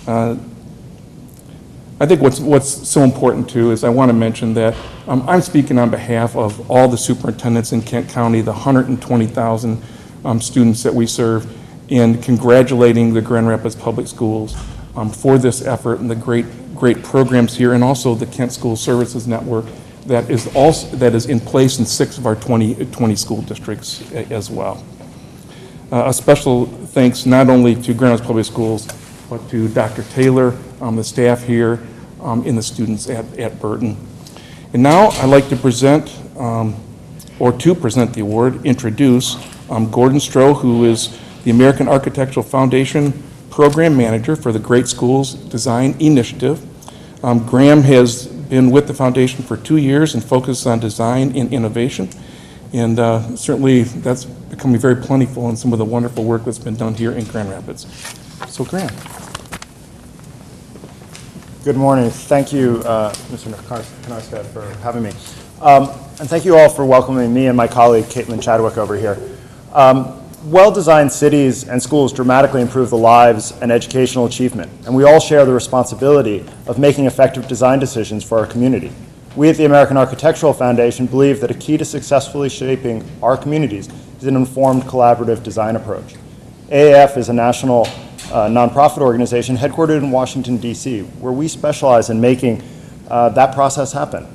I think what's so important too is I want to mention that I'm speaking on behalf of all the superintendents in Kent County, the 120,000 students that we serve, and congratulating the Grand Rapids Public Schools for this effort and the great programs here, and also the Kent School Services Network that is in place in 6 of our 20 school districts as well. A special thanks not only to Grand Rapids Public Schools, but to Dr. Taylor, the staff here, and the students at Burton. And now I'd like to present the award, introduce Gordon Stroh, who is the American Architectural Foundation Program Manager for the Great Schools Design Initiative. Graham has been with the foundation for 2 years and focuses on design and innovation. And certainly that's becoming very plentiful in some of the wonderful work that's been done here in Grand Rapids. So Graham. Good morning. Thank you, Mr. Konarska, for having me. And thank you all for welcoming me and my colleague, Caitlin Chadwick, over here. Well-designed cities and schools dramatically improve the lives and educational achievement, and we all share the responsibility of making effective design decisions for our community. We at the American Architectural Foundation believe that a key to successfully shaping our communities is an informed collaborative design approach. AAF is a national nonprofit organization headquartered in Washington, D.C., where we specialize in making that process happen.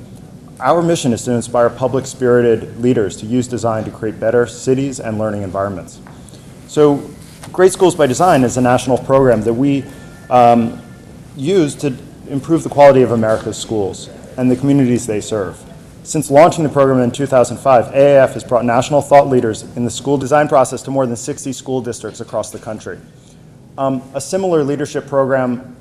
Our mission is to inspire public-spirited leaders to use design to create better cities and learning environments. So Great Schools by Design is a national program that we use to improve the quality of America's schools and the communities they serve. Since launching the program in 2005, AAF has brought national thought leaders in the school design process to more than 60 school districts across the country. A similar leadership program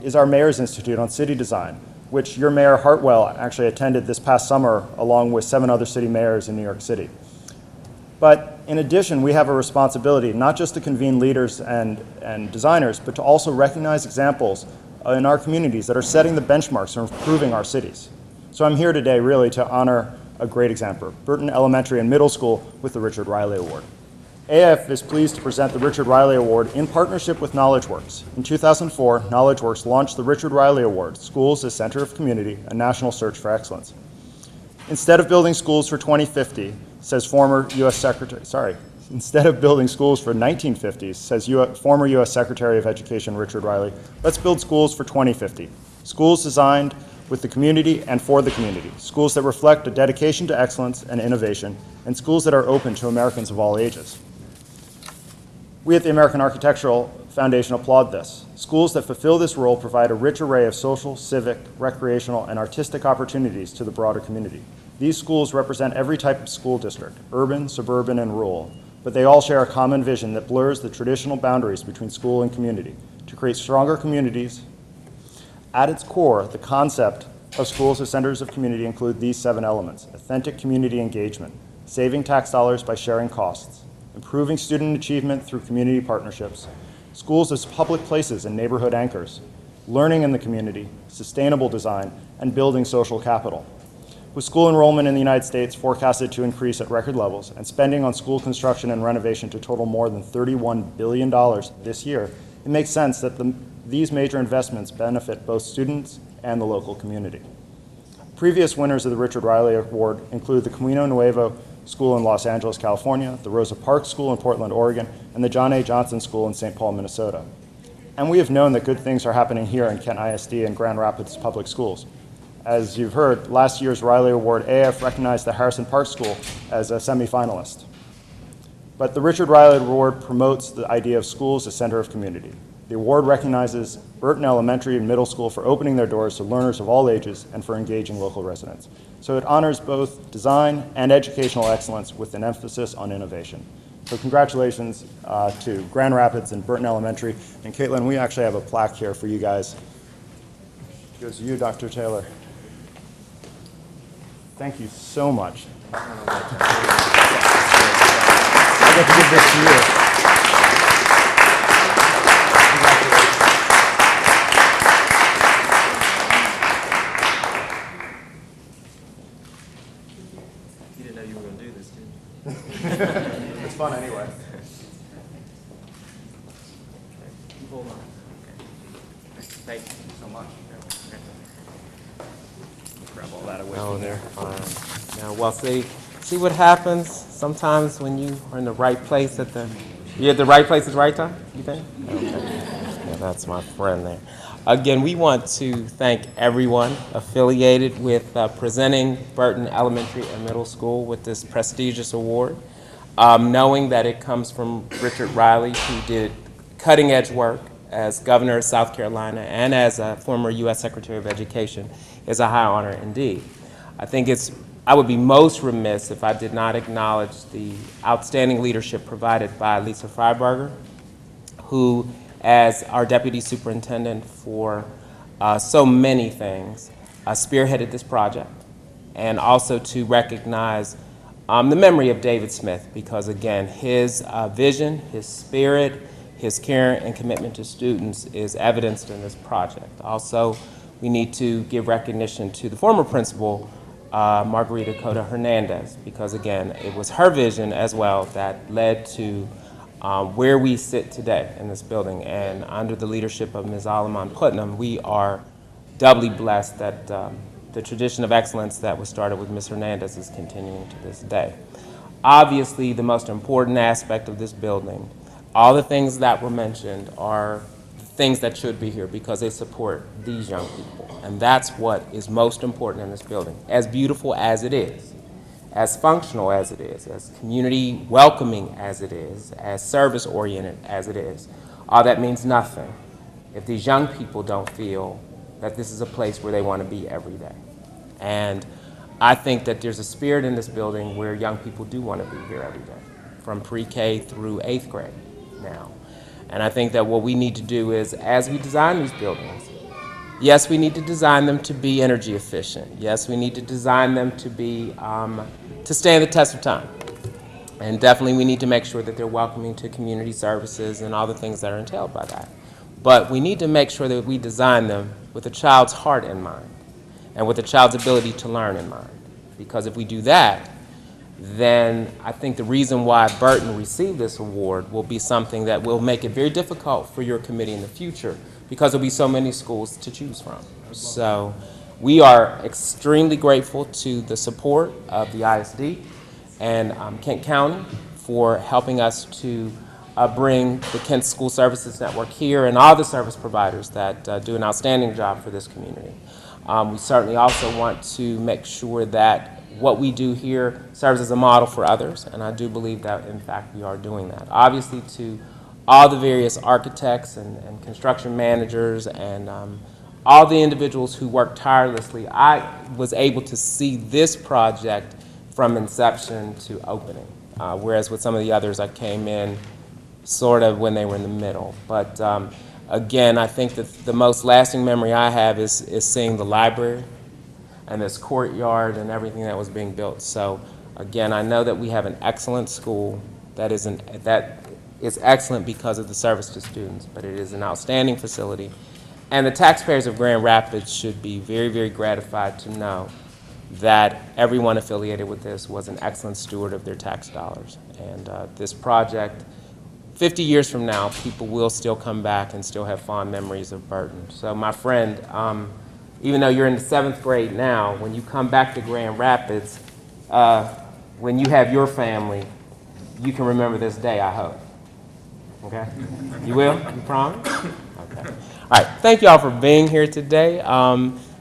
is our Mayor's Institute on City Design, which your Mayor Hartwell actually attended this past summer along with 7 other city mayors in New York City. But in addition, we have a responsibility not just to convene leaders and designers, but to also recognize examples in our communities that are setting the benchmarks for improving our cities. So I'm here today really to honor a great example, Burton Elementary and Middle School with the Richard Riley Award. AF is pleased to present the Richard Riley Award in partnership with KnowledgeWorks. In 2004, KnowledgeWorks launched the Richard Riley Award, Schools as Center of Community, a national search for excellence. Instead of building schools for 2050, says former U.S. Secretary, instead of building schools for 1950s, says former U.S. Secretary of Education Richard Riley, let's build schools for 2050. Schools designed with the community and for the community. Schools that reflect a dedication to excellence and innovation, and schools that are open to Americans of all ages. We at the American Architectural Foundation applaud this. Schools that fulfill this role provide a rich array of social, civic, recreational, and artistic opportunities to the broader community. These schools represent every type of school district, urban, suburban, and rural, but they all share a common vision that blurs the traditional boundaries between school and community to create stronger communities. At its core, the concept of schools as centers of community include these 7 elements: authentic community engagement, saving tax dollars by sharing costs, improving student achievement through community partnerships, schools as public places and neighborhood anchors, learning in the community, sustainable design, and building social capital. With school enrollment in the United States forecasted to increase at record levels and spending on school construction and renovation to total more than $31 billion this year, it makes sense that these major investments benefit both students and the local community. Previous winners of the Richard Riley Award include the Camino Nuevo School in Los Angeles, California, the Rosa Parks School in Portland, Oregon, and the John A. Johnson School in St. Paul, Minnesota. And we have known that good things are happening here in Kent ISD and Grand Rapids Public Schools. As you've heard, last year's Riley Award, AF recognized the Harrison Park School as a semifinalist. But the Richard Riley Award promotes the idea of schools as center of community. The award recognizes Burton Elementary and Middle School for opening their doors to learners of all ages and for engaging local residents. So it honors both design and educational excellence with an emphasis on innovation. So congratulations to Grand Rapids and Burton Elementary. And Caitlin, we actually have a plaque here for you guys. It goes to you, Dr. Taylor. Thank you so much. I get to give this to you. You didn't know you were going to do this, did you? It's fun anyway. Hold on. Thank you so much. Grab all that away Oh, from there. fine. Now, well, see what happens sometimes when you are in the right place you're at the right place at the right time, you think? Okay. Yeah, that's my friend there. Again, we want to thank everyone affiliated with presenting Burton Elementary and Middle School with this prestigious award, knowing that it comes from Richard Riley, who did cutting-edge work as governor of South Carolina and as a former U.S. Secretary of Education, is a high honor indeed. I would be most remiss if I did not acknowledge the outstanding leadership provided by Lisa Freiberger, who, as our Deputy Superintendent for so many things, spearheaded this project, and also to recognize the memory of David Smith, because again, his vision, his spirit, his care and commitment to students is evidenced in this project. Also, we need to give recognition to the former principal, Margarita Cota Hernandez, because again, it was her vision as well that led to where we sit today in this building. And under the leadership of Ms. Alamon Putnam, we are doubly blessed that the tradition of excellence that was started with Ms. Hernandez is continuing to this day. Obviously, the most important aspect of this building, all the things that were mentioned, are things that should be here because they support these young people. And that's what is most important in this building. As beautiful as it is, as functional as it is, as community welcoming as it is, as service oriented as it is, all that means nothing if these young people don't feel that this is a place where they want to be every day. And I think that there's a spirit in this building where young people do want to be here every day, from pre-K through 8th grade now. And I think that what we need to do is, as we design these buildings, yes, we need to design them to be energy efficient. Yes, we need to design them to be, to stand the test of time. And definitely we need to make sure that they're welcoming to community services and all the things that are entailed by that. But we need to make sure that we design them with a child's heart in mind and with a child's ability to learn in mind. Because if we do that, then I think the reason why Burton received this award will be something that will make it very difficult for your committee in the future, because there'll be so many schools to choose from. So we are extremely grateful to the support of the ISD and Kent County for helping us to bring the Kent School Services Network here and all the service providers that do an outstanding job for this community. We certainly also want to make sure that what we do here serves as a model for others, and I do believe that, in fact, we are doing that. Obviously, to all the various architects and construction managers and all the individuals who work tirelessly, I was able to see this project from inception to opening, whereas with some of the others, I came in sort of when they were in the middle. But again, I think that the most lasting memory I have is seeing the library and this courtyard and everything that was being built. So again, I know that we have an excellent school that is excellent because of the service to students, but it is an outstanding facility. And the taxpayers of Grand Rapids should be very, very gratified to know that everyone affiliated with this was an excellent steward of their tax dollars. And this project, 50 years from now, people will still come back and still have fond memories of Burton. So my friend, even though you're in the 7th grade now, when you come back to Grand Rapids, when you have your family, you can remember this day, I hope. Okay? You will? You promise? Okay. All right. Thank you all for being here today.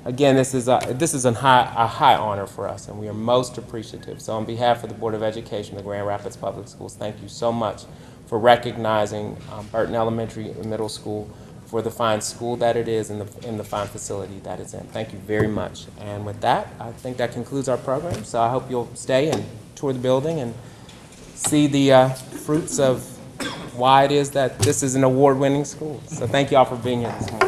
Again, this is a high honor for us, and we are most appreciative. So on behalf of the Board of Education of the Grand Rapids Public Schools, thank you so much for recognizing Burton Elementary and Middle School for the fine school that it is and the fine facility that it's in. Thank you very much. And with that, I think that concludes our program. So I hope you'll stay and tour the building and see the fruits of why it is that this is an award-winning school. So thank you all for being here this morning.